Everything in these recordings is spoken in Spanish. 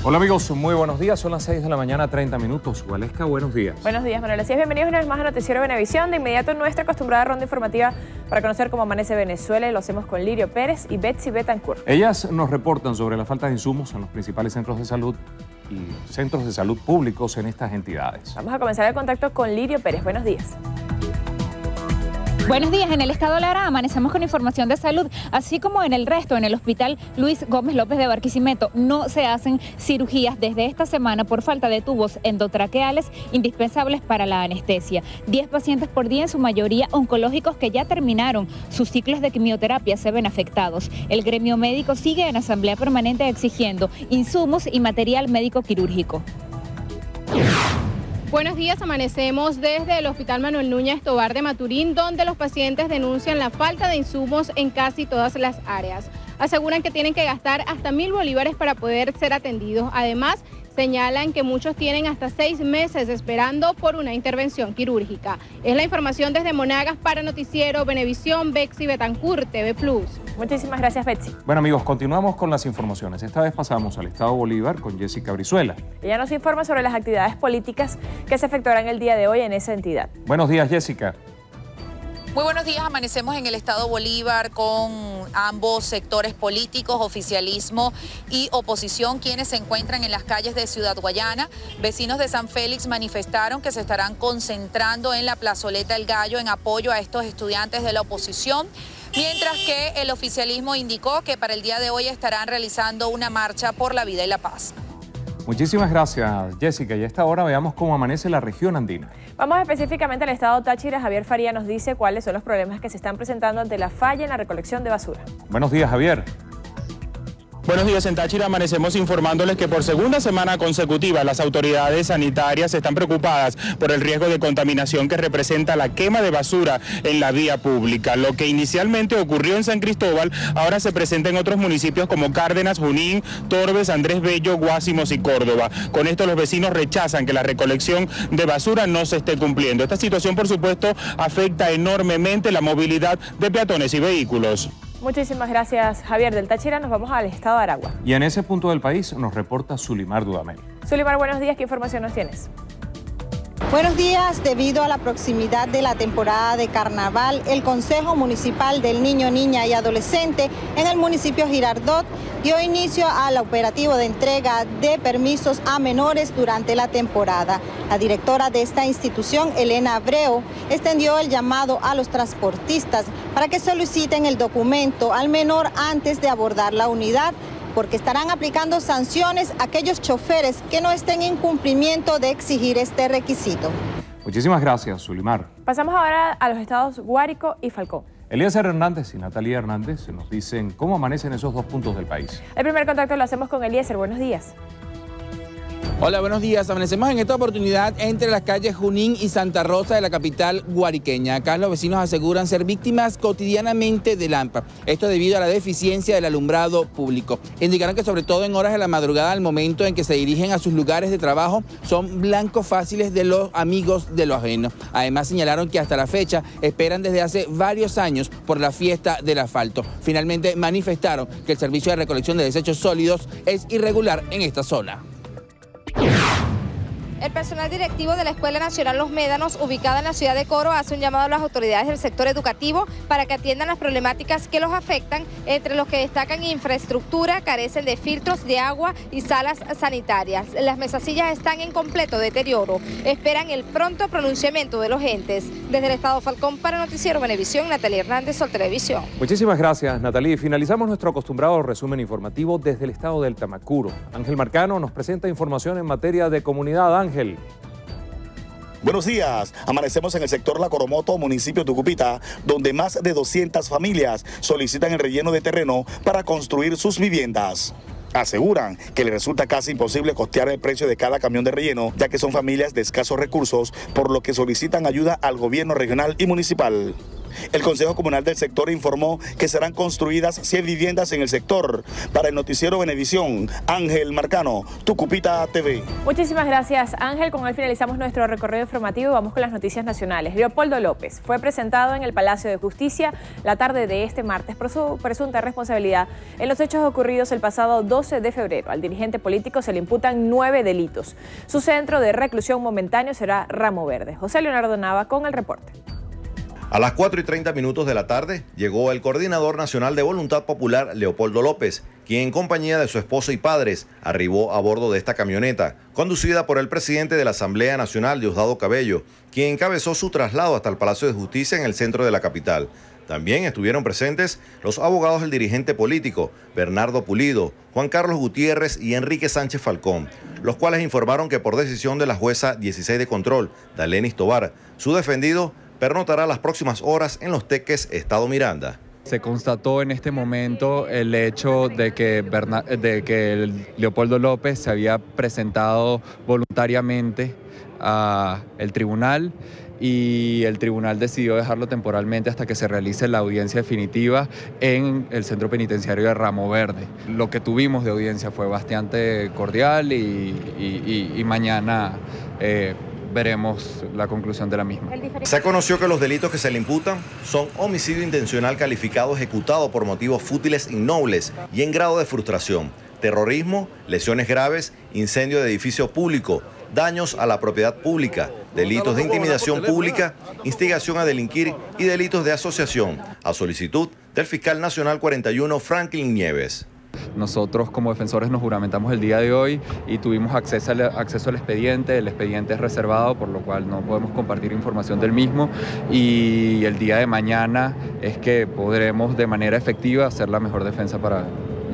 Hola amigos, muy buenos días. Son las 6 de la mañana, 30 minutos. Waleska, buenos días. Buenos días, Manuel. Así es, bienvenidos una vez más a Noticiero Venevisión. De inmediato nuestra acostumbrada ronda informativa para conocer cómo amanece Venezuela. Y lo hacemos con Lirio Pérez y Betsy Betancourt. Ellas nos reportan sobre la falta de insumos en los principales centros de salud y centros de salud públicos en estas entidades. Vamos a comenzar el contacto con Lirio Pérez. Buenos días. Buenos días. En el estado Lara amanecemos con información de salud, así como en el resto. En el hospital Luis Gómez López de Barquisimeto no se hacen cirugías desde esta semana por falta de tubos endotraqueales indispensables para la anestesia. 10 pacientes por día, en su mayoría oncológicos que ya terminaron sus ciclos de quimioterapia, se ven afectados. El gremio médico sigue en asamblea permanente exigiendo insumos y material médico quirúrgico. Buenos días, amanecemos desde el Hospital Manuel Núñez Tovar de Maturín, donde los pacientes denuncian la falta de insumos en casi todas las áreas. Aseguran que tienen que gastar hasta 1.000 bolívares para poder ser atendidos. Además, señalan que muchos tienen hasta 6 meses esperando por una intervención quirúrgica. Es la información desde Monagas para Noticiero Venevisión, Betsy Betancourt, TV Plus. Muchísimas gracias, Betsy. Bueno amigos, continuamos con las informaciones. Esta vez pasamos al estado Bolívar con Jessica Brizuela. Ella nos informa sobre las actividades políticas que se efectuarán el día de hoy en esa entidad. Buenos días, Jessica. Muy buenos días, amanecemos en el estado Bolívar con ambos sectores políticos, oficialismo y oposición, quienes se encuentran en las calles de Ciudad Guayana. Vecinos de San Félix manifestaron que se estarán concentrando en la plazoleta El Gallo en apoyo a estos estudiantes de la oposición, mientras que el oficialismo indicó que para el día de hoy estarán realizando una marcha por la vida y la paz. Muchísimas gracias, Jessica. Y a esta hora veamos cómo amanece la región andina. Vamos específicamente al estado Táchira. Javier Faría nos dice cuáles son los problemas que se están presentando ante la falla en la recolección de basura. Buenos días, Javier. Buenos días, en Táchira amanecemos informándoles que por segunda semana consecutiva las autoridades sanitarias están preocupadas por el riesgo de contaminación que representa la quema de basura en la vía pública. Lo que inicialmente ocurrió en San Cristóbal ahora se presenta en otros municipios como Cárdenas, Junín, Torbes, Andrés Bello, Guásimos y Córdoba. Con esto los vecinos rechazan que la recolección de basura no se esté cumpliendo. Esta situación, por supuesto, afecta enormemente la movilidad de peatones y vehículos. Muchísimas gracias, Javier. Del Táchira nos vamos al estado de Aragua. Y en ese punto del país nos reporta Zulimar Dudamel. Zulimar, buenos días. ¿Qué información nos tienes? Buenos días. Debido a la proximidad de la temporada de carnaval, el Consejo Municipal del Niño, Niña y Adolescente en el municipio Girardot dio inicio al operativo de entrega de permisos a menores durante la temporada. La directora de esta institución, Elena Abreu, extendió el llamado a los transportistas para que soliciten el documento al menor antes de abordar la unidad, porque estarán aplicando sanciones a aquellos choferes que no estén en cumplimiento de exigir este requisito. Muchísimas gracias, Zulimar. Pasamos ahora a los estados Guárico y Falcón. Eliezer Hernández y Natalia Hernández nos dicen cómo amanecen esos dos puntos del país. El primer contacto lo hacemos con Eliezer. Buenos días. Hola, buenos días. Amanecemos en esta oportunidad entre las calles Junín y Santa Rosa de la capital guariqueña. Acá los vecinos aseguran ser víctimas cotidianamente del AMPA. Esto debido a la deficiencia del alumbrado público. Indicaron que sobre todo en horas de la madrugada, al momento en que se dirigen a sus lugares de trabajo, son blancos fáciles de los amigos de los ajenos. Además señalaron que hasta la fecha esperan desde hace varios años por la fiesta del asfalto. Finalmente manifestaron que el servicio de recolección de desechos sólidos es irregular en esta zona. El personal directivo de la Escuela Nacional Los Médanos, ubicada en la ciudad de Coro, hace un llamado a las autoridades del sector educativo para que atiendan las problemáticas que los afectan, entre los que destacan infraestructura, carecen de filtros de agua y salas sanitarias. Las mesasillas están en completo deterioro. Esperan el pronto pronunciamiento de los entes. Desde el estado Falcón para Noticiero Venevisión, Natalia Hernández, Sol Televisión. Muchísimas gracias, Natalia. Finalizamos nuestro acostumbrado resumen informativo desde el estado del Tamacuro. Ángel Marcano nos presenta información en materia de comunidad. Ángel. Buenos días. Amanecemos en el sector La Coromoto, municipio de Tucupita, donde más de 200 familias solicitan el relleno de terreno para construir sus viviendas. Aseguran que les resulta casi imposible costear el precio de cada camión de relleno, ya que son familias de escasos recursos, por lo que solicitan ayuda al gobierno regional y municipal. El Consejo Comunal del sector informó que serán construidas 100 viviendas en el sector. Para el noticiero Venevisión, Ángel Marcano, Tucupita TV. Muchísimas gracias, Ángel. Con él finalizamos nuestro recorrido informativo y vamos con las noticias nacionales. Leopoldo López fue presentado en el Palacio de Justicia la tarde de este martes por su presunta responsabilidad en los hechos ocurridos el pasado 12 de febrero. Al dirigente político se le imputan 9 delitos. Su centro de reclusión momentáneo será Ramo Verde. José Leonardo Nava con el reporte. A las 4:30 de la tarde llegó el coordinador nacional de Voluntad Popular, Leopoldo López, quien en compañía de su esposa y padres arribó a bordo de esta camioneta, conducida por el presidente de la Asamblea Nacional, Diosdado Cabello, quien encabezó su traslado hasta el Palacio de Justicia en el centro de la capital. También estuvieron presentes los abogados del dirigente político, Bernardo Pulido, Juan Carlos Gutiérrez y Enrique Sánchez Falcón, los cuales informaron que por decisión de la jueza 16 de control, Dalenis Tobar, su defendido pernotará las próximas horas en Los Teques, Estado Miranda. Se constató en este momento el hecho de que Leopoldo López se había presentado voluntariamente al tribunal y el tribunal decidió dejarlo temporalmente hasta que se realice la audiencia definitiva en el centro penitenciario de Ramo Verde. Lo que tuvimos de audiencia fue bastante cordial y mañana veremos la conclusión de la misma. Se conoció que los delitos que se le imputan son homicidio intencional calificado ejecutado por motivos fútiles innobles y en grado de frustración, terrorismo, lesiones graves, incendio de edificio público, daños a la propiedad pública, delitos de intimidación pública, instigación a delinquir y delitos de asociación, a solicitud del fiscal nacional 41 Franklin Nieves. Nosotros como defensores nos juramentamos el día de hoy y tuvimos acceso al expediente. El expediente es reservado, por lo cual no podemos compartir información del mismo, y el día de mañana es que podremos de manera efectiva hacer la mejor defensa para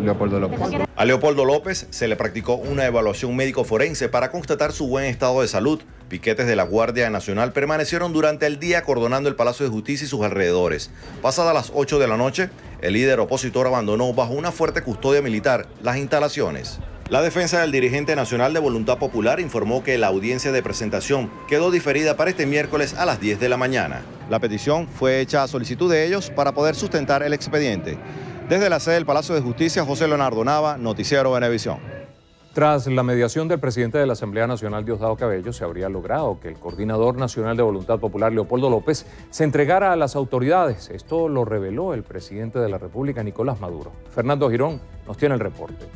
Leopoldo López. A Leopoldo López se le practicó una evaluación médico forense para constatar su buen estado de salud. Piquetes de la Guardia Nacional permanecieron durante el día acordonando el Palacio de Justicia y sus alrededores. Pasadas las 8 de la noche, el líder opositor abandonó bajo una fuerte custodia militar las instalaciones. La defensa del dirigente nacional de Voluntad Popular informó que la audiencia de presentación quedó diferida para este miércoles a las 10 de la mañana. La petición fue hecha a solicitud de ellos para poder sustentar el expediente. Desde la sede del Palacio de Justicia, José Leonardo Nava, Noticiero Venevisión. Tras la mediación del presidente de la Asamblea Nacional, Diosdado Cabello, se habría logrado que el coordinador nacional de Voluntad Popular, Leopoldo López, se entregara a las autoridades. Esto lo reveló el presidente de la República, Nicolás Maduro. Fernando Girón nos tiene el reporte.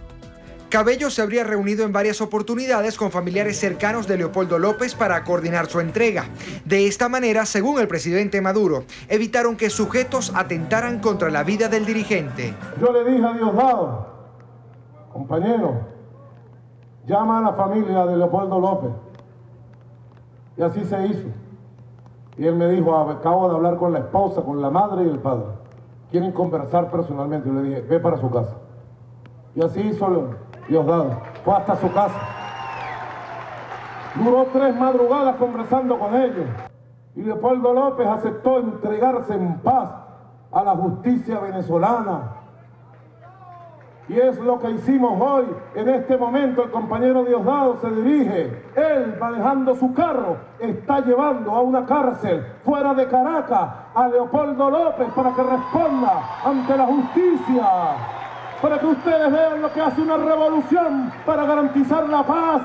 Cabello se habría reunido en varias oportunidades con familiares cercanos de Leopoldo López para coordinar su entrega. De esta manera, según el presidente Maduro, evitaron que sujetos atentaran contra la vida del dirigente. Yo le dije a Diosdado, compañero, llama a la familia de Leopoldo López. Y así se hizo. Y él me dijo, acabo de hablar con la esposa, con la madre y el padre. Quieren conversar personalmente. Yo le dije, ve para su casa. Y así hizo Diosdado. Fue hasta su casa. Duró 3 madrugadas conversando con ellos. Y Leopoldo López aceptó entregarse en paz a la justicia venezolana. Y es lo que hicimos hoy. En este momento el compañero Diosdado se dirige. Él, manejando su carro, está llevando a una cárcel fuera de Caracas a Leopoldo López para que responda ante la justicia. Para que ustedes vean lo que hace una revolución para garantizar la paz.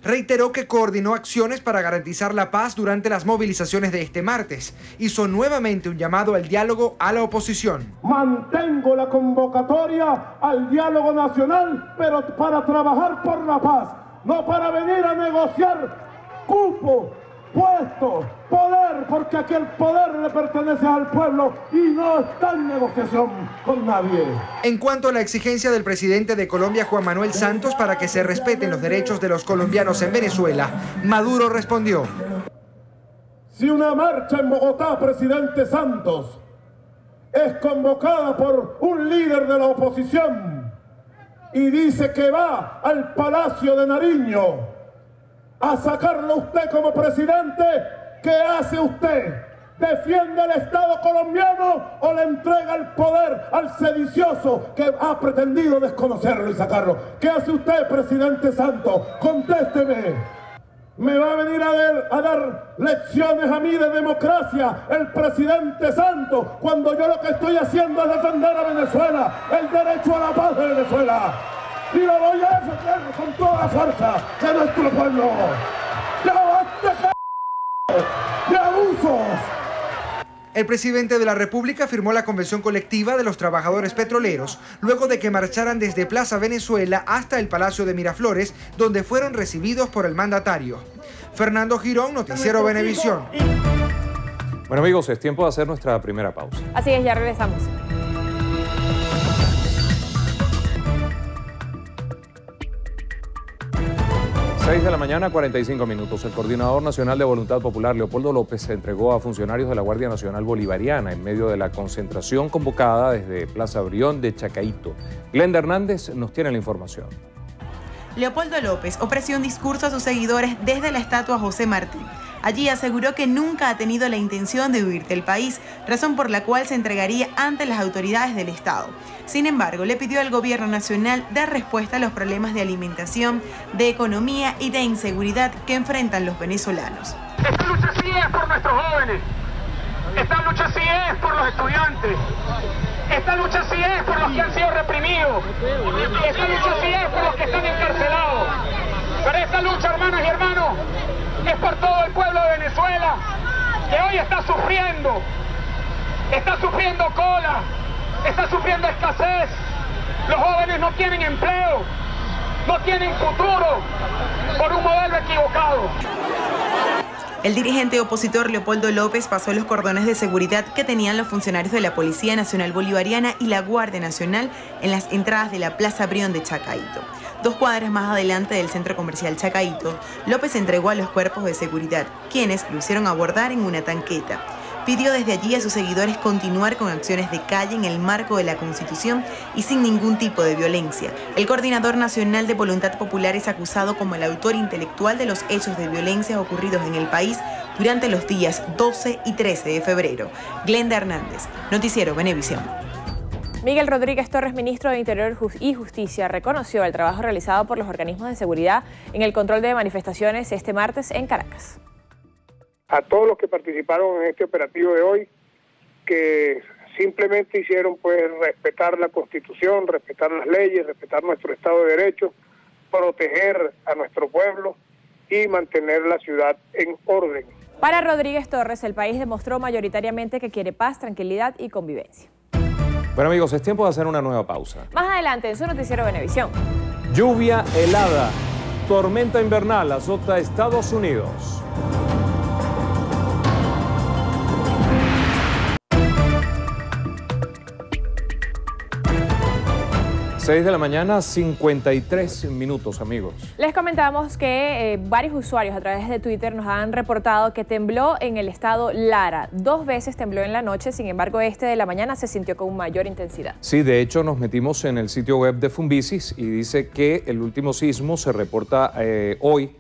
Reiteró que coordinó acciones para garantizar la paz durante las movilizaciones de este martes. Hizo nuevamente un llamado al diálogo a la oposición. Mantengo la convocatoria al diálogo nacional, pero para trabajar por la paz, no para venir a negociar cupo, puesto, poder, porque aquí el poder le pertenece al pueblo y no está en negociación con nadie. En cuanto a la exigencia del presidente de Colombia, Juan Manuel Santos, para que se respeten los derechos de los colombianos en Venezuela, Maduro respondió: si una marcha en Bogotá, presidente Santos, es convocada por un líder de la oposición y dice que va al Palacio de Nariño a sacarlo usted como presidente, ¿qué hace usted? ¿Defiende al Estado colombiano o le entrega el poder al sedicioso que ha pretendido desconocerlo y sacarlo? ¿Qué hace usted, presidente Santos? Contésteme. me va a venir a dar lecciones a mí de democracia el presidente Santos, cuando yo lo que estoy haciendo es defender a Venezuela, el derecho a la paz de Venezuela. Y lo voy a defender con toda la fuerza de nuestro pueblo. ¡Ya basta de abusos! El presidente de la República firmó la convención colectiva de los trabajadores petroleros luego de que marcharan desde Plaza Venezuela hasta el Palacio de Miraflores, donde fueron recibidos por el mandatario. Fernando Girón, Noticiero Venevisión. Bueno amigos, es tiempo de hacer nuestra primera pausa. Así es, ya regresamos. De la mañana, 45 minutos. El coordinador nacional de Voluntad Popular, Leopoldo López, se entregó a funcionarios de la Guardia Nacional Bolivariana en medio de la concentración convocada desde Plaza Brión de Chacaito. Glenda Hernández nos tiene la información. Leopoldo López ofreció un discurso a sus seguidores desde la estatua José Martí. Allí aseguró que nunca ha tenido la intención de huir del país, razón por la cual se entregaría ante las autoridades del Estado. Sin embargo, le pidió al gobierno nacional dar respuesta a los problemas de alimentación, de economía y de inseguridad que enfrentan los venezolanos. Esta lucha sí es por nuestros jóvenes, esta lucha sí es por los estudiantes, esta lucha sí es por los que han sido reprimidos, esta lucha sí es por los que están encarcelados, pero esta lucha, hermanas y hermanos, es por todo el pueblo de Venezuela, que hoy está sufriendo cola, está sufriendo escasez. Los jóvenes no tienen empleo, no tienen futuro por un modelo equivocado. El dirigente opositor Leopoldo López pasó los cordones de seguridad que tenían los funcionarios de la Policía Nacional Bolivariana y la Guardia Nacional en las entradas de la Plaza Brión de Chacaito. 2 cuadras más adelante del centro comercial Chacaito, López entregó a los cuerpos de seguridad, quienes lo hicieron abordar en una tanqueta. Pidió desde allí a sus seguidores continuar con acciones de calle en el marco de la Constitución y sin ningún tipo de violencia. El coordinador nacional de Voluntad Popular es acusado como el autor intelectual de los hechos de violencia ocurridos en el país durante los días 12 y 13 de febrero. Glenda Hernández, Noticiero Venevisión. Miguel Rodríguez Torres, ministro de Interior y Justicia, reconoció el trabajo realizado por los organismos de seguridad en el control de manifestaciones este martes en Caracas. A todos los que participaron en este operativo de hoy, que simplemente hicieron pues respetar la Constitución, respetar las leyes, respetar nuestro Estado de Derecho, proteger a nuestro pueblo y mantener la ciudad en orden. Para Rodríguez Torres, el país demostró mayoritariamente que quiere paz, tranquilidad y convivencia. Bueno amigos, es tiempo de hacer una nueva pausa. Más adelante en su Noticiero Venevisión. Lluvia helada, tormenta invernal azota Estados Unidos. 6 de la mañana, 53 minutos, amigos. Les comentamos que varios usuarios a través de Twitter nos han reportado que tembló en el estado Lara. 2 veces tembló en la noche, sin embargo, este de la mañana se sintió con mayor intensidad. Sí, de hecho, nos metimos en el sitio web de Funvisis y dice que el último sismo se reporta hoy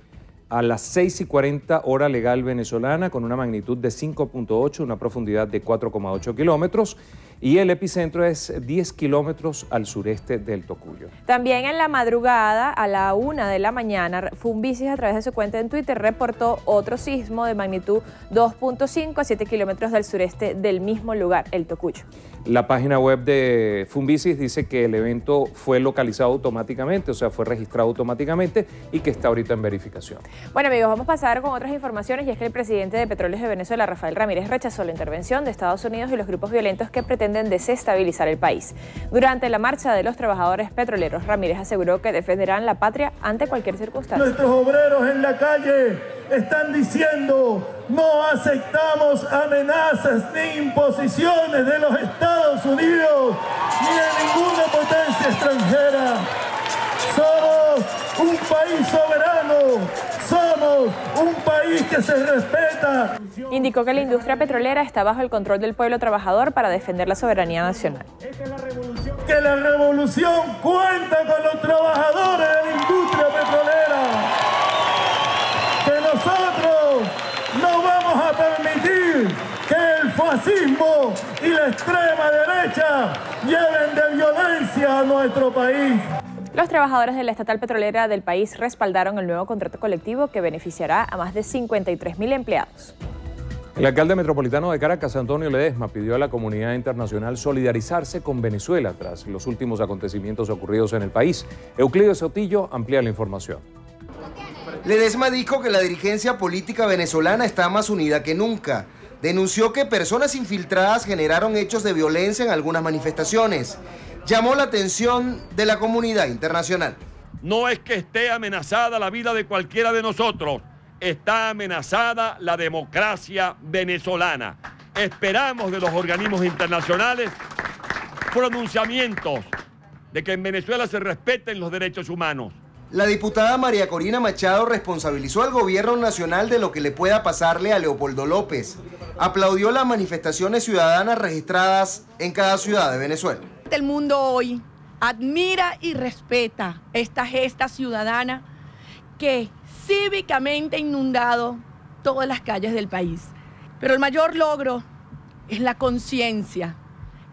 a las 6:40 hora legal venezolana con una magnitud de 5.8, una profundidad de 4,8 kilómetros y el epicentro es 10 kilómetros al sureste del Tocuyo. También en la madrugada, a la 1 de la mañana, Funvisis a través de su cuenta en Twitter reportó otro sismo de magnitud 2.5 a 7 kilómetros del sureste del mismo lugar, el Tocuyo. La página web de Funvisis dice que el evento fue localizado automáticamente, o sea, fue registrado automáticamente y que está ahorita en verificación. Bueno amigos, vamos a pasar con otras informaciones y es que el presidente de Petróleos de Venezuela, Rafael Ramírez, rechazó la intervención de Estados Unidos y los grupos violentos que pretenden desestabilizar el país. Durante la marcha de los trabajadores petroleros, Ramírez aseguró que defenderán la patria ante cualquier circunstancia. Nuestros obreros en la calle están diciendo: no aceptamos amenazas ni imposiciones de los Estados Unidos ni de ninguna potencia extranjera. Somos un país soberano, somos un país que se respeta. Indicó que la industria petrolera está bajo el control del pueblo trabajador para defender la soberanía nacional. Que la revolución cuenta con los trabajadores de la industria petrolera. Que nosotros no vamos a permitir que el fascismo y la extrema derecha lleven de violencia a nuestro país. Los trabajadores de la estatal petrolera del país respaldaron el nuevo contrato colectivo que beneficiará a más de 53.000 empleados. El alcalde metropolitano de Caracas, Antonio Ledesma, pidió a la comunidad internacional solidarizarse con Venezuela tras los últimos acontecimientos ocurridos en el país. Euclides Sotillo amplía la información. Ledesma dijo que la dirigencia política venezolana está más unida que nunca. Denunció que personas infiltradas generaron hechos de violencia en algunas manifestaciones. Llamó la atención de la comunidad internacional. No es que esté amenazada la vida de cualquiera de nosotros, está amenazada la democracia venezolana. Esperamos de los organismos internacionales pronunciamientos de que en Venezuela se respeten los derechos humanos. La diputada María Corina Machado responsabilizó al gobierno nacional de lo que le pueda pasarle a Leopoldo López. Aplaudió las manifestaciones ciudadanas registradas en cada ciudad de Venezuela. El mundo hoy admira y respeta esta gesta ciudadana que cívicamente ha inundado todas las calles del país. Pero el mayor logro es la conciencia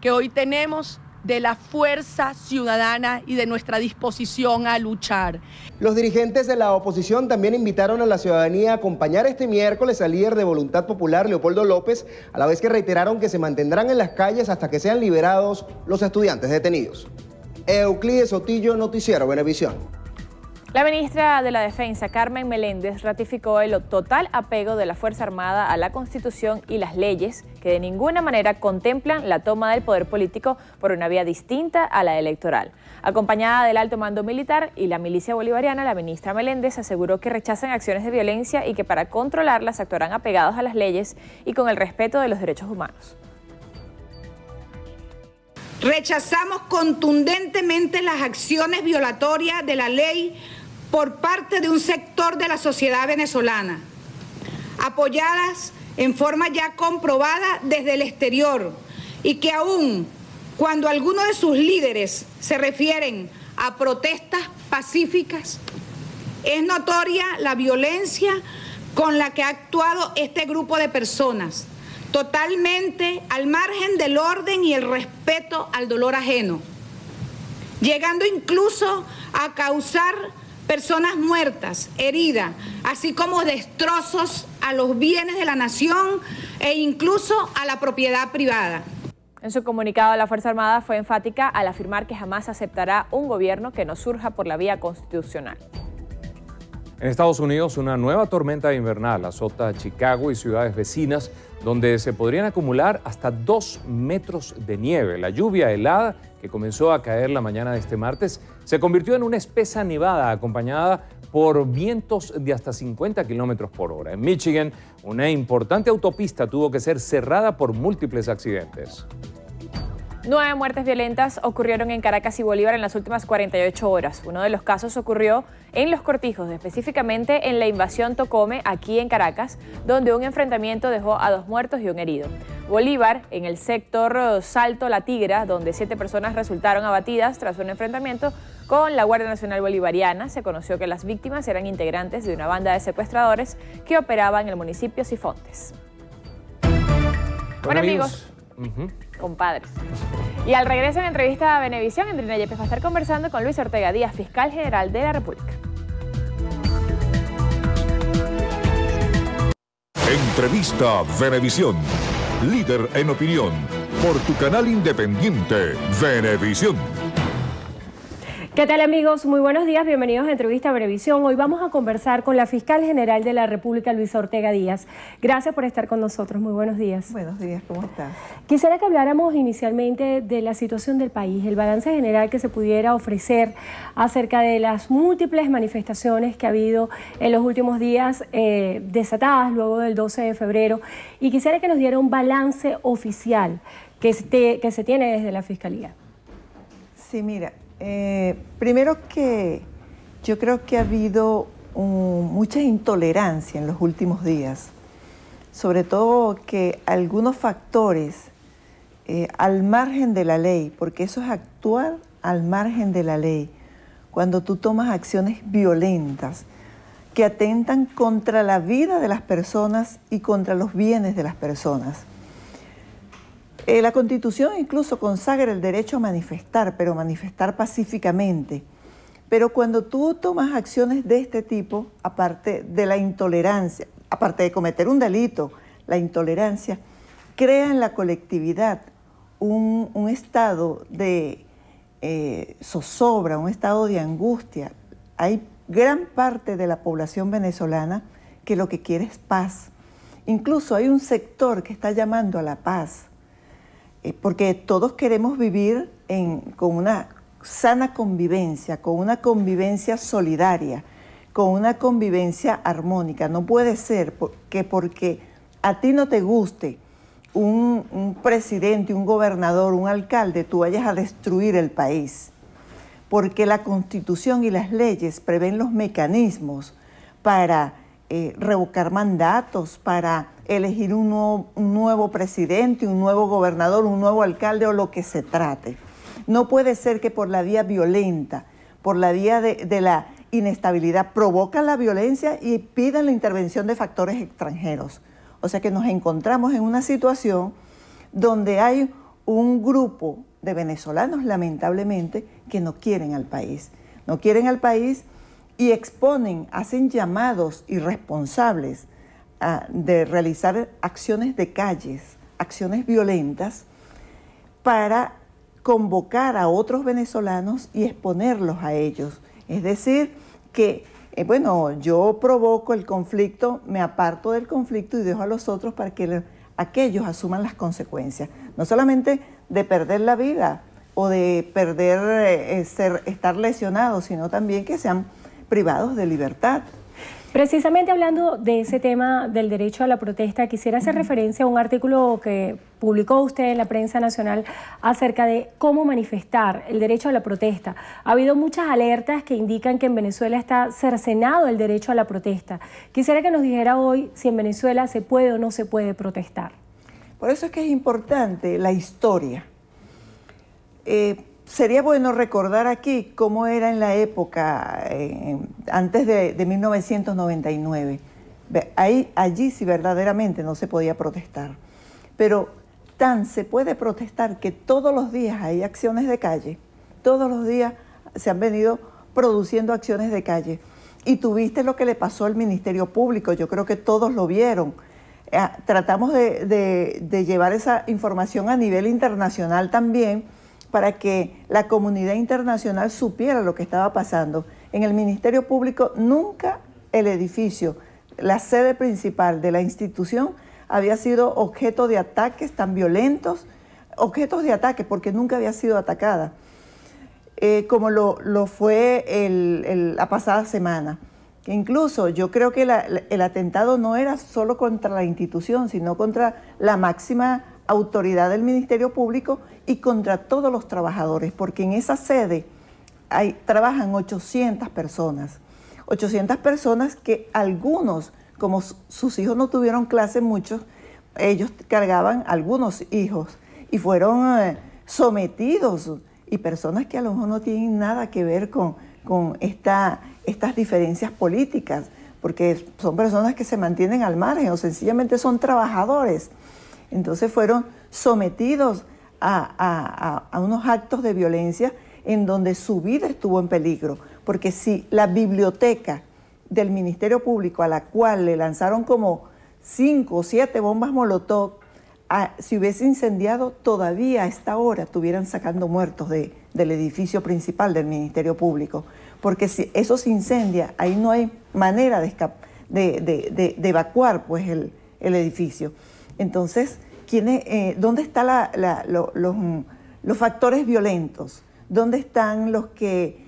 que hoy tenemos de la fuerza ciudadana y de nuestra disposición a luchar. Los dirigentes de la oposición también invitaron a la ciudadanía a acompañar este miércoles al líder de Voluntad Popular, Leopoldo López, a la vez que reiteraron que se mantendrán en las calles hasta que sean liberados los estudiantes detenidos. Euclides Sotillo, Noticiero Venevisión. La ministra de la Defensa, Carmen Meléndez, ratificó el total apego de la Fuerza Armada a la Constitución y las leyes que de ninguna manera contemplan la toma del poder político por una vía distinta a la electoral. Acompañada del alto mando militar y la milicia bolivariana, la ministra Meléndez aseguró que rechazan acciones de violencia y que para controlarlas actuarán apegados a las leyes y con el respeto de los derechos humanos. Rechazamos contundentemente las acciones violatorias de la ley por parte de un sector de la sociedad venezolana, apoyadas en forma ya comprobada desde el exterior, y que aún cuando algunos de sus líderes se refieren a protestas pacíficas, es notoria la violencia con la que ha actuado este grupo de personas, totalmente al margen del orden y el respeto al dolor ajeno, llegando incluso a causar personas muertas, heridas, así como destrozos a los bienes de la nación e incluso a la propiedad privada. En su comunicado, la Fuerza Armada fue enfática al afirmar que jamás aceptará un gobierno que no surja por la vía constitucional. En Estados Unidos, una nueva tormenta invernal azota Chicago y ciudades vecinas, donde se podrían acumular hasta 2 metros de nieve. La lluvia helada que comenzó a caer la mañana de este martes se convirtió en una espesa nevada acompañada por vientos de hasta 50 kilómetros por hora. En Michigan, una importante autopista tuvo que ser cerrada por múltiples accidentes. 9 muertes violentas ocurrieron en Caracas y Bolívar en las últimas 48 horas. Uno de los casos ocurrió en Los Cortijos, específicamente en la invasión Tocome, aquí en Caracas, donde un enfrentamiento dejó a 2 muertos y un herido. Bolívar, en el sector Salto La Tigra, donde 7 personas resultaron abatidas tras un enfrentamiento con la Guardia Nacional Bolivariana. Se conoció que las víctimas eran integrantes de una banda de secuestradores que operaba en el municipio Sifontes. Bueno, amigos. Compadres. Y al regreso en entrevista a Venevisión, Andrina Yepes va a estar conversando con Luis Ortega Díaz, fiscal general de la República. Entrevista Venevisión, líder en opinión, por tu canal independiente Venevisión. ¿Qué tal, amigos? Muy buenos días, bienvenidos a Entrevista Venevisión. Hoy vamos a conversar con la fiscal general de la República, Luisa Ortega Díaz. Gracias por estar con nosotros, muy buenos días. Buenos días, ¿cómo estás? Quisiera que habláramos inicialmente de la situación del país, el balance general que se pudiera ofrecer acerca de las múltiples manifestaciones que ha habido en los últimos días desatadas luego del 12 de febrero. Y quisiera que nos diera un balance oficial que se tiene desde la Fiscalía. Sí, mira. Primero que yo creo que ha habido mucha intolerancia en los últimos días, sobre todo que algunos factores al margen de la ley, porque eso es actuar al margen de la ley, cuando tú tomas acciones violentas que atentan contra la vida de las personas y contra los bienes de las personas. La Constitución incluso consagra el derecho a manifestar, pero manifestar pacíficamente. Pero cuando tú tomas acciones de este tipo, aparte de la intolerancia, aparte de cometer un delito, la intolerancia crea en la colectividad un estado de zozobra, un estado de angustia. Hay gran parte de la población venezolana que lo que quiere es paz. Incluso hay un sector que está llamando a la paz, porque todos queremos vivir con una sana convivencia, con una convivencia solidaria, con una convivencia armónica. No puede ser que porque a ti no te guste un presidente, un gobernador, un alcalde, tú vayas a destruir el país. Porque la Constitución y las leyes prevén los mecanismos para revocar mandatos, para elegir un nuevo presidente, un nuevo gobernador, un nuevo alcalde o lo que se trate. No puede ser que por la vía violenta, por la vía de la inestabilidad, provocan la violencia y pidan la intervención de factores extranjeros. O sea que nos encontramos en una situación donde hay un grupo de venezolanos, lamentablemente, que no quieren al país. No quieren al país y hacen llamados irresponsables de realizar acciones de calles, acciones violentas, para convocar a otros venezolanos y exponerlos a ellos. Es decir, que, yo provoco el conflicto, me aparto del conflicto y dejo a los otros para que aquellos asuman las consecuencias. No solamente de perder la vida o de estar lesionados, sino también que sean privados de libertad. Precisamente hablando de ese tema del derecho a la protesta, quisiera hacer referencia a un artículo que publicó usted en la prensa nacional acerca de cómo manifestar el derecho a la protesta. Ha habido muchas alertas que indican que en Venezuela está cercenado el derecho a la protesta. Quisiera que nos dijera hoy si en Venezuela se puede o no se puede protestar. Por eso es que es importante la historia. Sería bueno recordar aquí cómo era en la época, antes de 1999. Allí sí verdaderamente no se podía protestar. Pero se puede protestar que todos los días hay acciones de calle. Todos los días se han venido produciendo acciones de calle. Y tuviste lo que le pasó al Ministerio Público, yo creo que todos lo vieron. Tratamos de llevar esa información a nivel internacional también, para que la comunidad internacional supiera lo que estaba pasando. En el Ministerio Público nunca el edificio, la sede principal de la institución, había sido objeto de ataques tan violentos, objetos de ataque porque nunca había sido atacada, como lo fue la pasada semana. Que incluso yo creo que el atentado no era solo contra la institución, sino contra la máxima autoridad del Ministerio Público y contra todos los trabajadores, porque en esa sede trabajan 800 personas. 800 personas que algunos, como sus hijos no tuvieron clase muchos, ellos cargaban algunos hijos y fueron sometidos, y personas que a lo mejor no tienen nada que ver con estas diferencias políticas, porque son personas que se mantienen al margen o sencillamente son trabajadores. Entonces fueron sometidos a unos actos de violencia en donde su vida estuvo en peligro, porque si la biblioteca del Ministerio Público, a la cual le lanzaron como 5 o 7 bombas Molotov, si hubiese incendiado, todavía a esta hora estuvieran sacando muertos del edificio principal del Ministerio Público, porque si eso se incendia, ahí no hay manera de evacuar pues el edificio. Entonces, ¿dónde están los factores violentos? ¿Dónde están los que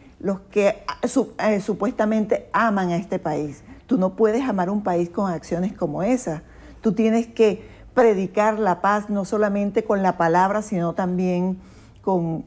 supuestamente aman a este país? Tú no puedes amar un país con acciones como esas. Tú tienes que predicar la paz no solamente con la palabra, sino también con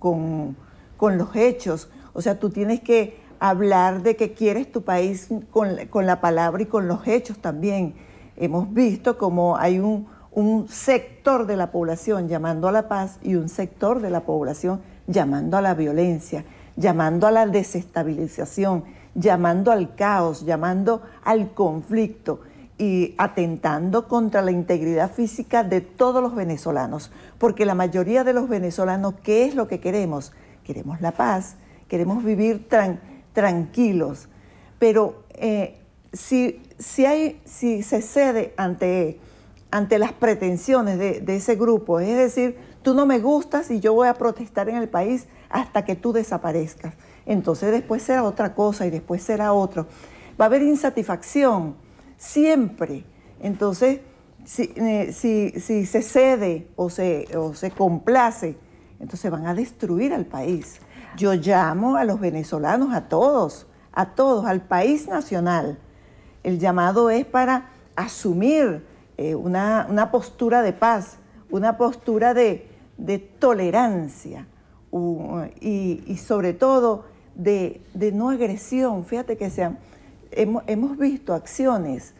los hechos. O sea, tú tienes que hablar de que quieres tu país con la palabra y con los hechos también. Hemos visto como hay un sector de la población llamando a la paz y un sector de la población llamando a la violencia, llamando a la desestabilización, llamando al caos, llamando al conflicto y atentando contra la integridad física de todos los venezolanos. Porque la mayoría de los venezolanos, ¿qué es lo que queremos? Queremos la paz, queremos vivir tranquilos. Pero si se cede ante las pretensiones de ese grupo, es decir, tú no me gustas y yo voy a protestar en el país hasta que tú desaparezcas. Entonces después será otra cosa y después será otro. Va a haber insatisfacción siempre. Entonces, si se cede o se complace, entonces van a destruir al país. Yo llamo a los venezolanos, a todos, al país nacional. El llamado es para asumir una postura de paz, una postura de tolerancia y sobre todo de no agresión. Fíjate que hemos visto acciones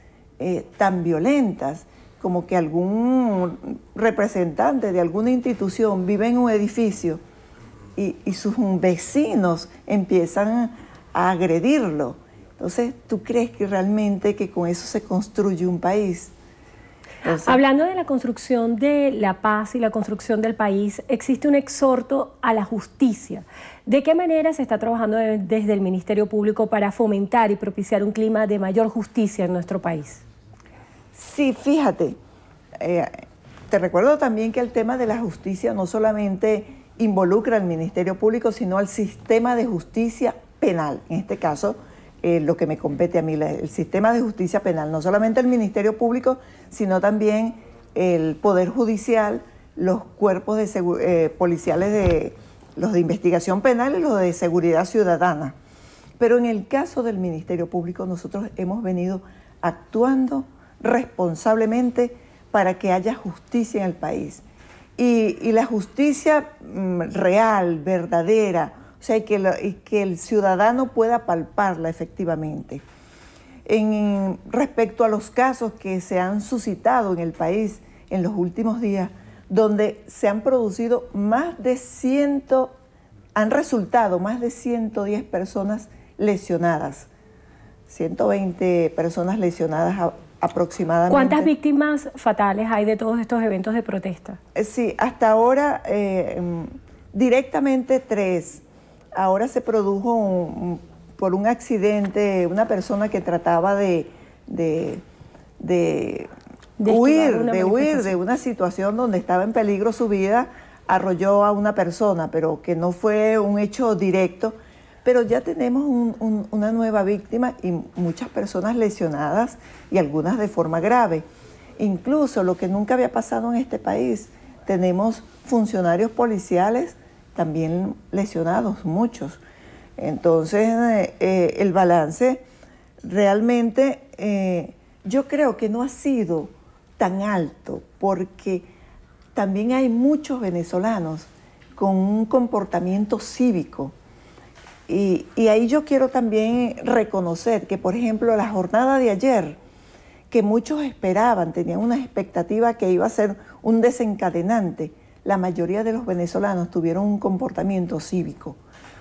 tan violentas como que algún representante de alguna institución vive en un edificio y sus vecinos empiezan a agredirlo. Entonces, ¿tú crees que realmente que con eso se construye un país? Entonces, hablando de la construcción de la paz y la construcción del país, existe un exhorto a la justicia. ¿De qué manera se está trabajando desde el Ministerio Público para fomentar y propiciar un clima de mayor justicia en nuestro país? Sí, fíjate, te recuerdo también que el tema de la justicia no solamente involucra al Ministerio Público, sino al sistema de justicia penal. En este caso, lo que me compete a mí, el sistema de justicia penal, no solamente el Ministerio Público, sino también el Poder Judicial, los cuerpos policiales, los de investigación penal y los de seguridad ciudadana. Pero en el caso del Ministerio Público, nosotros hemos venido actuando responsablemente para que haya justicia en el país. Y la justicia real, verdadera, o sea, y que el ciudadano pueda palparla efectivamente. Respecto a los casos que se han suscitado en el país en los últimos días, donde se han producido han resultado más de 110 personas lesionadas, 120 personas lesionadas aproximadamente. ¿Cuántas víctimas fatales hay de todos estos eventos de protesta? Sí, hasta ahora directamente 3. Ahora se produjo por un accidente, una persona que trataba de huir de una situación donde estaba en peligro su vida, arrolló a una persona, pero que no fue un hecho directo. Pero ya tenemos una nueva víctima y muchas personas lesionadas y algunas de forma grave. Incluso lo que nunca había pasado en este país, tenemos funcionarios policiales también lesionados, muchos. Entonces, el balance realmente yo creo que no ha sido tan alto, porque también hay muchos venezolanos con un comportamiento cívico. Y ahí yo quiero también reconocer que, por ejemplo, la jornada de ayer, que muchos esperaban, tenían una expectativa que iba a ser un desencadenante, la mayoría de los venezolanos tuvieron un comportamiento cívico.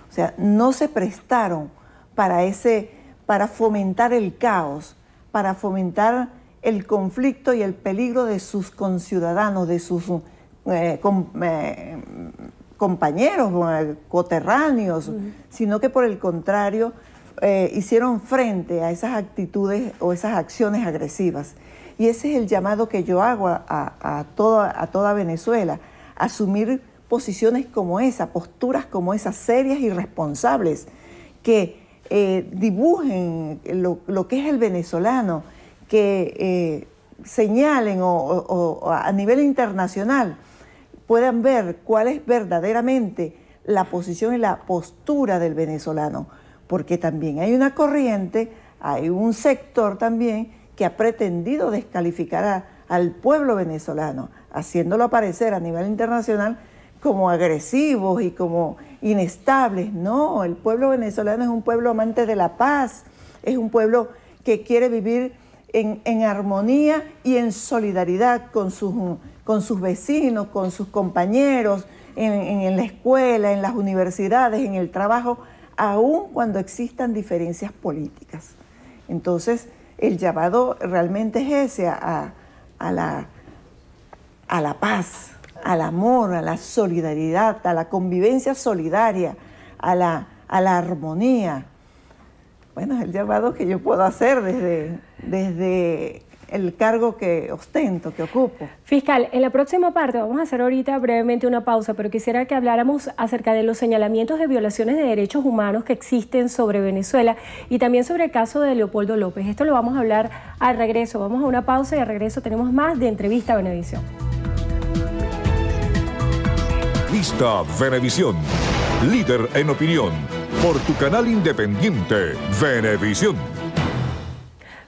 O sea, no se prestaron para fomentar el caos, para fomentar el conflicto y el peligro de sus conciudadanos, de sus compañeros, coterráneos, sino que por el contrario hicieron frente a esas actitudes o esas acciones agresivas. Y ese es el llamado que yo hago a toda Venezuela, asumir posiciones como esa, posturas como esas, serias y responsables, que dibujen lo que es el venezolano, que señalen o a nivel internacional puedan ver cuál es verdaderamente la posición y la postura del venezolano, porque también hay una corriente, hay un sector también que ha pretendido descalificar al pueblo venezolano, haciéndolo aparecer a nivel internacional como agresivos y como inestables. No, el pueblo venezolano es un pueblo amante de la paz, es un pueblo que quiere vivir en armonía y en solidaridad con sus vecinos, con sus compañeros, en la escuela, en las universidades, en el trabajo, aun cuando existan diferencias políticas. Entonces, el llamado realmente es ese, a la paz, al amor, a la solidaridad, a la convivencia solidaria, a la armonía. bueno, es el llamado que yo puedo hacer desde el cargo que ostento, que ocupo. Fiscal, en la próxima parte vamos a hacer ahorita brevemente una pausa, pero quisiera que habláramos acerca de los señalamientos de violaciones de derechos humanos que existen sobre Venezuela y también sobre el caso de Leopoldo López. Esto lo vamos a hablar al regreso. Vamos a una pausa y al regreso tenemos más de Entrevista Venevisión. Vista Venevisión, líder en opinión, por tu canal independiente, Venevisión.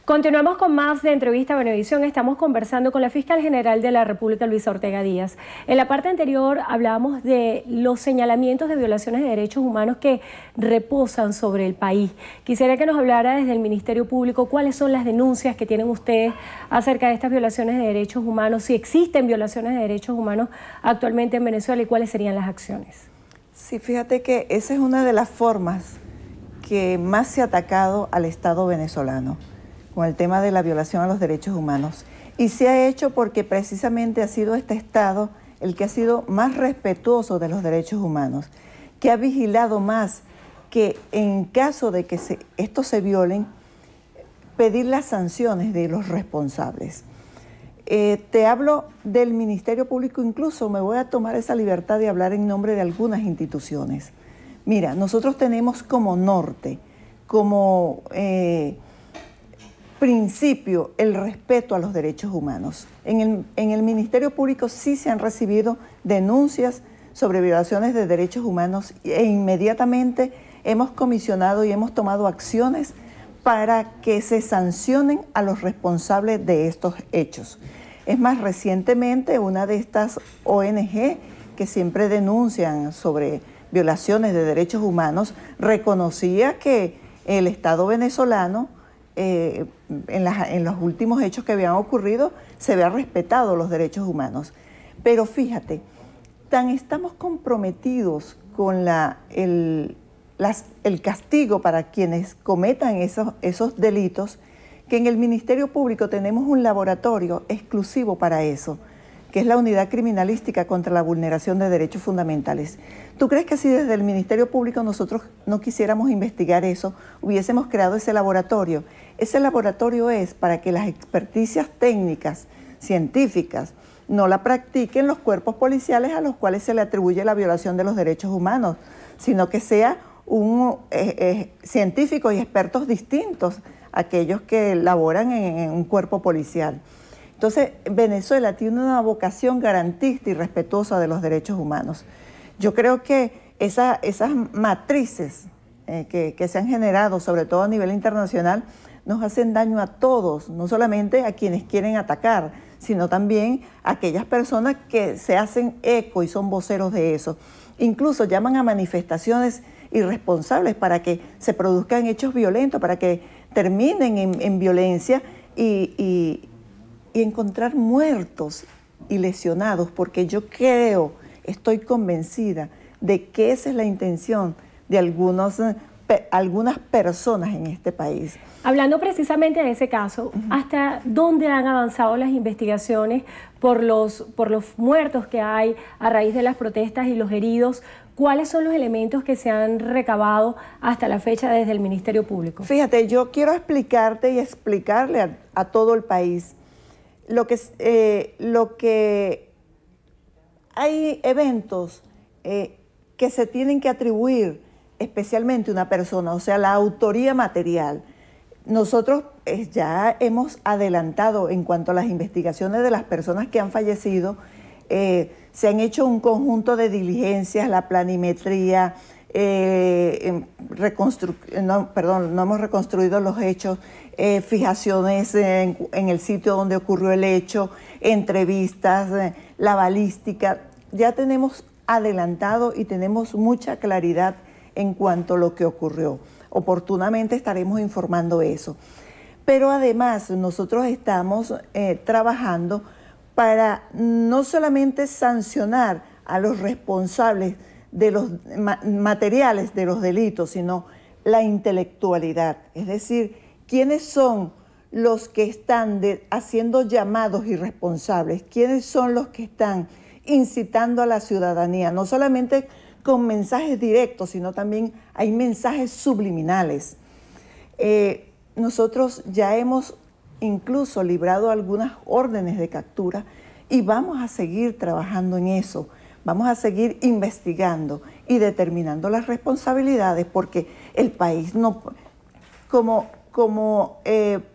Continuamos con más de Entrevista Venevisión. Estamos conversando con la Fiscal General de la República, Luisa Ortega Díaz. En la parte anterior hablábamos de los señalamientos de violaciones de derechos humanos que reposan sobre el país. Quisiera que nos hablara desde el Ministerio Público cuáles son las denuncias que tienen ustedes acerca de estas violaciones de derechos humanos, si existen violaciones de derechos humanos actualmente en Venezuela y cuáles serían las acciones. Sí, fíjate que esa es una de las formas que más se ha atacado al Estado venezolano, con el tema de la violación a los derechos humanos. Y se ha hecho porque precisamente ha sido este Estado el que ha sido más respetuoso de los derechos humanos, que ha vigilado más que en caso de que estos se violen, pedir las sanciones de los responsables. Te hablo del Ministerio Público, incluso me voy a tomar esa libertad de hablar en nombre de algunas instituciones. Mira, nosotros tenemos como norte, como principio, el respeto a los derechos humanos. En el Ministerio Público sí se han recibido denuncias sobre violaciones de derechos humanos e inmediatamente hemos comisionado y hemos tomado acciones para que se sancionen a los responsables de estos hechos. Es más, recientemente una de estas ONG que siempre denuncian sobre violaciones de derechos humanos reconocía que el Estado venezolano en los últimos hechos que habían ocurrido se había respetado los derechos humanos. Pero fíjate, tan estamos comprometidos con el castigo para quienes cometan esos delitos, que en el Ministerio Público tenemos un laboratorio exclusivo para eso, que es la Unidad Criminalística contra la Vulneración de Derechos Fundamentales. ¿Tú crees que si desde el Ministerio Público nosotros no quisiéramos investigar eso, hubiésemos creado ese laboratorio? Ese laboratorio es para que las experticias técnicas, científicas, no la practiquen los cuerpos policiales a los cuales se le atribuye la violación de los derechos humanos, sino que sea científicos y expertos distintos a aquellos que laboran en un cuerpo policial. Entonces, Venezuela tiene una vocación garantista y respetuosa de los derechos humanos. Yo creo que esas matrices que se han generado, sobre todo a nivel internacional, nos hacen daño a todos, no solamente a quienes quieren atacar, sino también a aquellas personas que se hacen eco y son voceros de eso. Incluso llaman a manifestaciones irresponsables para que se produzcan hechos violentos, para que terminen en violencia y encontrar muertos y lesionados, porque yo creo, estoy convencida de que esa es la intención de algunas personas en este país. Hablando precisamente de ese caso, ¿hasta dónde han avanzado las investigaciones por los muertos que hay a raíz de las protestas y los heridos? ¿Cuáles son los elementos que se han recabado hasta la fecha desde el Ministerio Público? Fíjate, yo quiero explicarte y explicarle a todo el país lo que hay eventos que se tienen que atribuir especialmente a una persona, o sea, la autoría material. Nosotros ya hemos adelantado en cuanto a las investigaciones de las personas que han fallecido. Se han hecho un conjunto de diligencias, la planimetría, no hemos reconstruido los hechos, fijaciones en el sitio donde ocurrió el hecho, entrevistas, la balística. Ya tenemos adelantado y tenemos mucha claridad en cuanto a lo que ocurrió. Oportunamente estaremos informando eso. Pero además nosotros estamos trabajando para no solamente sancionar a los responsables de los materiales de los delitos, sino la intelectualidad. Es decir, ¿quiénes son los que están haciendo llamados irresponsables? ¿Quiénes son los que están incitando a la ciudadanía? No solamente con mensajes directos, sino también hay mensajes subliminales. Nosotros ya hemos incluso librado algunas órdenes de captura y vamos a seguir trabajando en eso. Vamos a seguir investigando y determinando las responsabilidades, porque el país no, como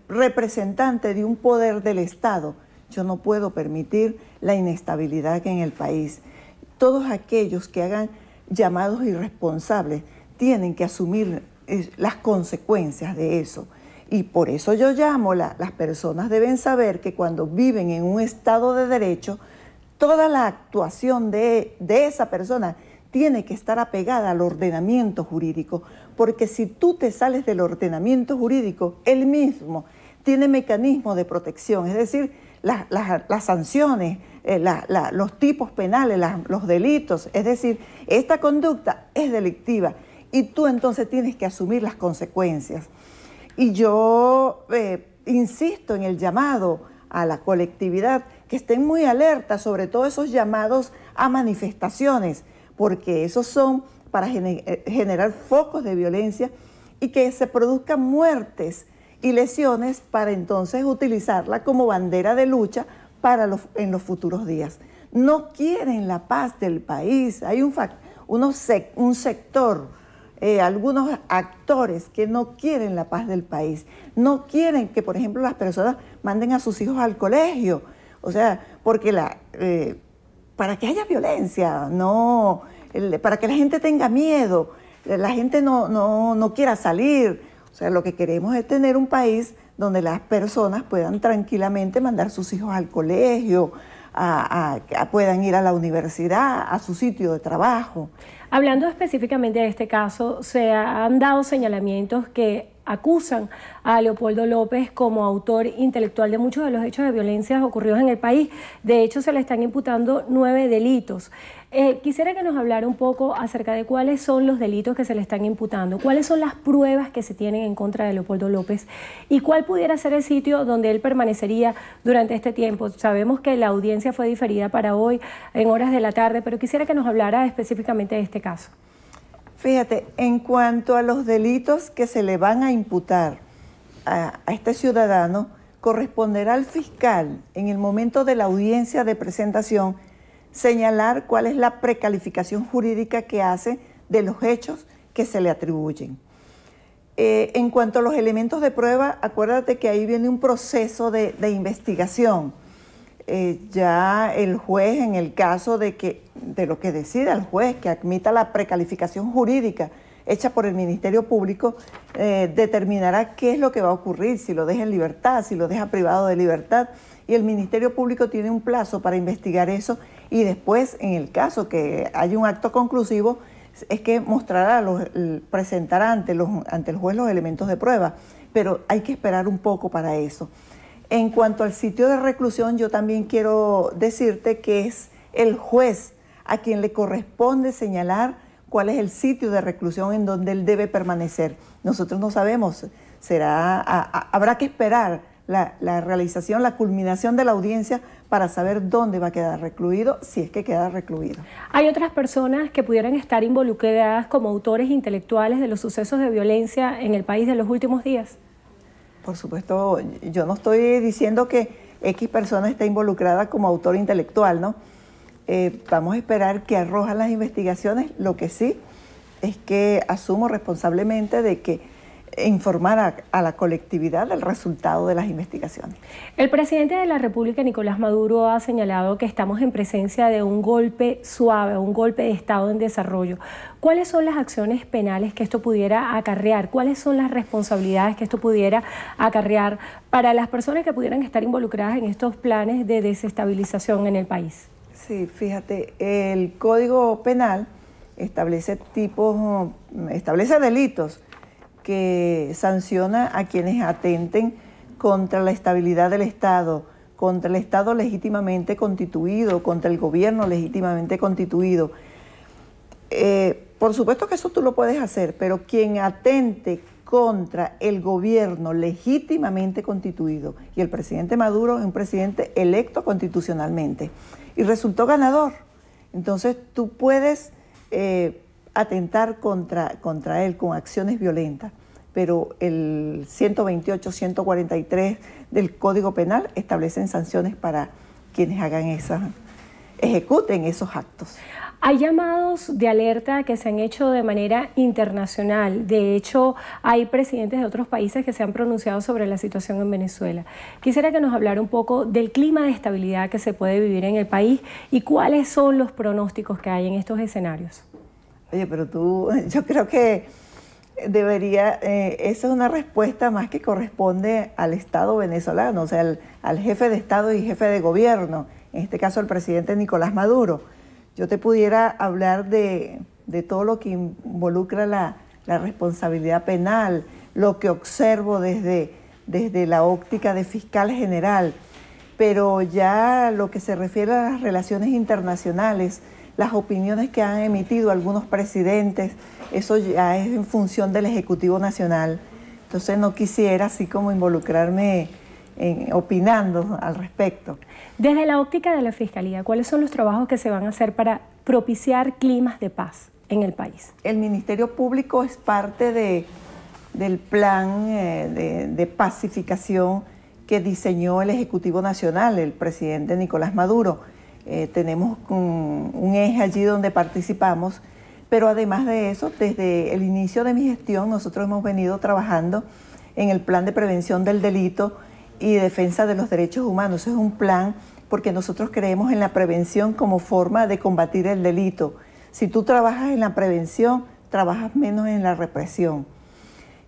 representante de un poder del Estado, yo no puedo permitir la inestabilidad en el país. Todos aquellos que hagan llamados irresponsables tienen que asumir las consecuencias de eso. Y por eso yo llamo, las personas deben saber que cuando viven en un Estado de Derecho, toda la actuación de esa persona tiene que estar apegada al ordenamiento jurídico, porque si tú te sales del ordenamiento jurídico, él mismo tiene mecanismos de protección, es decir, las sanciones, los tipos penales, los delitos, es decir, esta conducta es delictiva y tú entonces tienes que asumir las consecuencias. Y yo insisto en el llamado a la colectividad que estén muy alertas, sobre todo esos llamados a manifestaciones, porque esos son para generar focos de violencia y que se produzcan muertes y lesiones para entonces utilizarla como bandera de lucha en los futuros días. No quieren la paz del país. Hay un sector, algunos actores que no quieren la paz del país. No quieren que, por ejemplo, las personas manden a sus hijos al colegio. O sea, porque para que haya violencia, para que la gente tenga miedo, la gente no quiera salir. O sea, lo que queremos es tener un país donde las personas puedan tranquilamente mandar sus hijos al colegio, puedan ir a la universidad, a su sitio de trabajo. Hablando específicamente de este caso, se han dado señalamientos que acusan a Leopoldo López como autor intelectual de muchos de los hechos de violencia ocurridos en el país. De hecho, se le están imputando 9 delitos. Quisiera que nos hablara un poco acerca de cuáles son los delitos que se le están imputando, cuáles son las pruebas que se tienen en contra de Leopoldo López y cuál pudiera ser el sitio donde él permanecería durante este tiempo. Sabemos que la audiencia fue diferida para hoy en horas de la tarde, pero quisiera que nos hablara específicamente de este caso. Fíjate, en cuanto a los delitos que se le van a imputar a este ciudadano, corresponderá al fiscal en el momento de la audiencia de presentación señalar cuál es la precalificación jurídica que hace de los hechos que se le atribuyen. En cuanto a los elementos de prueba, acuérdate que ahí viene un proceso de investigación. Ya el juez, en el caso de lo que decida el juez, que admita la precalificación jurídica hecha por el Ministerio Público, determinará qué es lo que va a ocurrir, si lo deja en libertad, si lo deja privado de libertad, y el Ministerio Público tiene un plazo para investigar eso, y después, en el caso que haya un acto conclusivo, es que presentará ante el juez los elementos de prueba, pero hay que esperar un poco para eso. En cuanto al sitio de reclusión, yo también quiero decirte que es el juez a quien le corresponde señalar cuál es el sitio de reclusión en donde él debe permanecer. Nosotros no sabemos, habrá que esperar la realización, la culminación de la audiencia para saber dónde va a quedar recluido, si es que queda recluido. ¿Hay otras personas que pudieran estar involucradas como autores intelectuales de los sucesos de violencia en el país de los últimos días? Por supuesto, yo no estoy diciendo que X persona está involucrada como autor intelectual, ¿no? Vamos a esperar que arrojan las investigaciones. Lo que sí es que asumo responsablemente de que informar a la colectividad del resultado de las investigaciones. El presidente de la República, Nicolás Maduro, ha señalado que estamos en presencia de un golpe suave, un golpe de Estado en desarrollo. ¿Cuáles son las acciones penales que esto pudiera acarrear? ¿Cuáles son las responsabilidades que esto pudiera acarrear para las personas que pudieran estar involucradas en estos planes de desestabilización en el país? Sí, fíjate, el Código Penal establece delitos que sanciona a quienes atenten contra la estabilidad del Estado, contra el Estado legítimamente constituido, contra el gobierno legítimamente constituido. Por supuesto que eso tú lo puedes hacer, pero quien atente contra el gobierno legítimamente constituido, y el presidente Maduro es un presidente electo constitucionalmente y resultó ganador, entonces tú puedes atentar contra él con acciones violentas, pero el 128, 143 del Código Penal establecen sanciones para quienes ejecuten esos actos. Hay llamados de alerta que se han hecho de manera internacional. De hecho, hay presidentes de otros países que se han pronunciado sobre la situación en Venezuela. Quisiera que nos hablara un poco del clima de estabilidad que se puede vivir en el país y cuáles son los pronósticos que hay en estos escenarios. Oye, pero yo creo que esa es una respuesta más que corresponde al Estado venezolano, o sea, al jefe de Estado y jefe de gobierno, en este caso el presidente Nicolás Maduro. Yo te pudiera hablar de todo lo que involucra la responsabilidad penal, lo que observo desde la óptica de fiscal general, pero ya lo que se refiere a las relaciones internacionales, las opiniones que han emitido algunos presidentes, eso ya es en función del Ejecutivo Nacional. Entonces no quisiera así como involucrarme opinando al respecto. Desde la óptica de la Fiscalía, ¿cuáles son los trabajos que se van a hacer para propiciar climas de paz en el país? El Ministerio Público es parte del plan de pacificación que diseñó el Ejecutivo Nacional, el presidente Nicolás Maduro. Tenemos un eje allí donde participamos, pero además de eso, desde el inicio de mi gestión, nosotros hemos venido trabajando en el plan de prevención del delito y defensa de los derechos humanos. Es un plan porque nosotros creemos en la prevención como forma de combatir el delito. Si tú trabajas en la prevención, trabajas menos en la represión.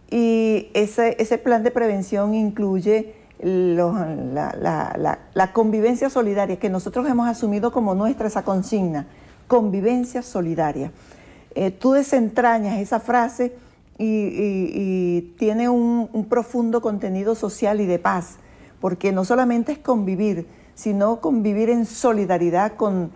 Y ese plan de prevención incluye la convivencia solidaria, que nosotros hemos asumido como nuestra esa consigna, convivencia solidaria. Tú desentrañas esa frase y tiene un profundo contenido social y de paz, porque no solamente es convivir, sino convivir en solidaridad con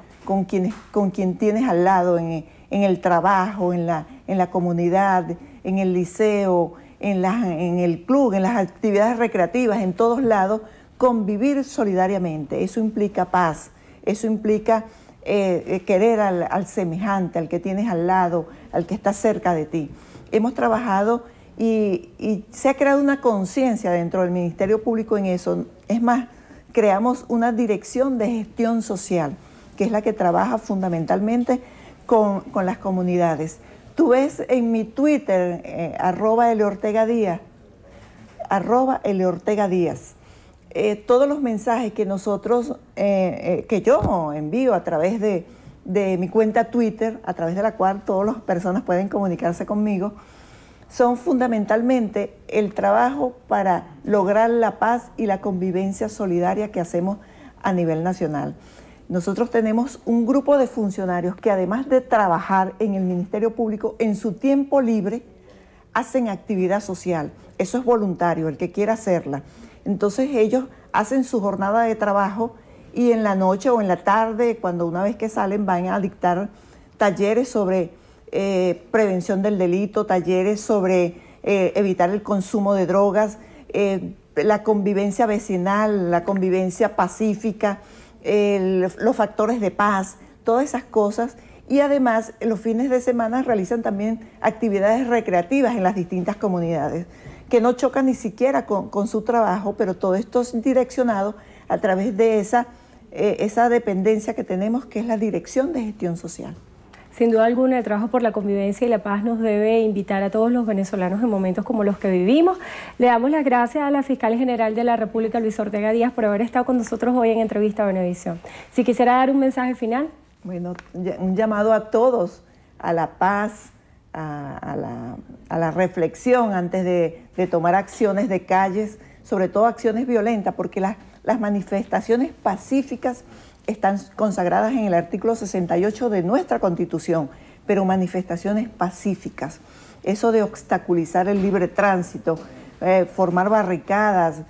quien tienes al lado, en el trabajo, en la comunidad, en el liceo, en el club, en las actividades recreativas, en todos lados, convivir solidariamente. Eso implica paz, eso implica querer al semejante, al que tienes al lado, al que está cerca de ti. Hemos trabajado y se ha creado una conciencia dentro del Ministerio Público en eso. Es más, creamos una dirección de gestión social, que es la que trabaja fundamentalmente con las comunidades. Tú ves en mi Twitter, @LOrtegaDíaz, todos los mensajes que nosotros, que yo envío a través de mi cuenta Twitter, a través de la cual todas las personas pueden comunicarse conmigo, son fundamentalmente el trabajo para lograr la paz y la convivencia solidaria que hacemos a nivel nacional. Nosotros tenemos un grupo de funcionarios que, además de trabajar en el Ministerio Público, en su tiempo libre hacen actividad social. Eso es voluntario, el que quiera hacerla. Entonces ellos hacen su jornada de trabajo y en la noche o en la tarde, cuando una vez que salen, van a dictar talleres sobre prevención del delito, talleres sobre evitar el consumo de drogas, la convivencia vecinal, la convivencia pacífica, los factores de paz, todas esas cosas. Y además, los fines de semana realizan también actividades recreativas en las distintas comunidades, que no chocan ni siquiera con su trabajo, pero todo esto es direccionado a través de esa dependencia que tenemos, que es la Dirección de Gestión Social. Sin duda alguna, el trabajo por la convivencia y la paz nos debe invitar a todos los venezolanos en momentos como los que vivimos. Le damos las gracias a la Fiscal General de la República, Luis Ortega Díaz, por haber estado con nosotros hoy en Entrevista a Venevisión. Si quisiera dar un mensaje final. Bueno, un llamado a todos, a la paz, a la reflexión antes de tomar acciones de calles, sobre todo acciones violentas, porque las manifestaciones pacíficas están consagradas en el artículo 68 de nuestra Constitución, pero manifestaciones pacíficas. Eso de obstaculizar el libre tránsito, formar barricadas,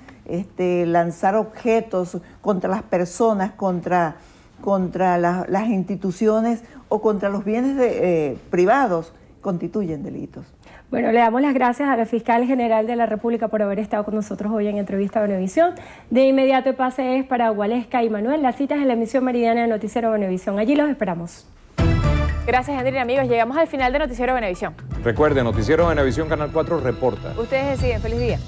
lanzar objetos contra las personas, contra las instituciones o contra los bienes privados, constituyen delitos. Bueno, le damos las gracias a la Fiscal General de la República por haber estado con nosotros hoy en Entrevista a Venevisión. De inmediato el pase es para Gualesca y Manuel. Las citas en la emisión meridiana de Noticiero Venevisión. Allí los esperamos. Gracias, Andrina. Amigos, llegamos al final de Noticiero Venevisión. Recuerde, Noticiero Venevisión Canal 4 reporta. Ustedes deciden. Feliz día.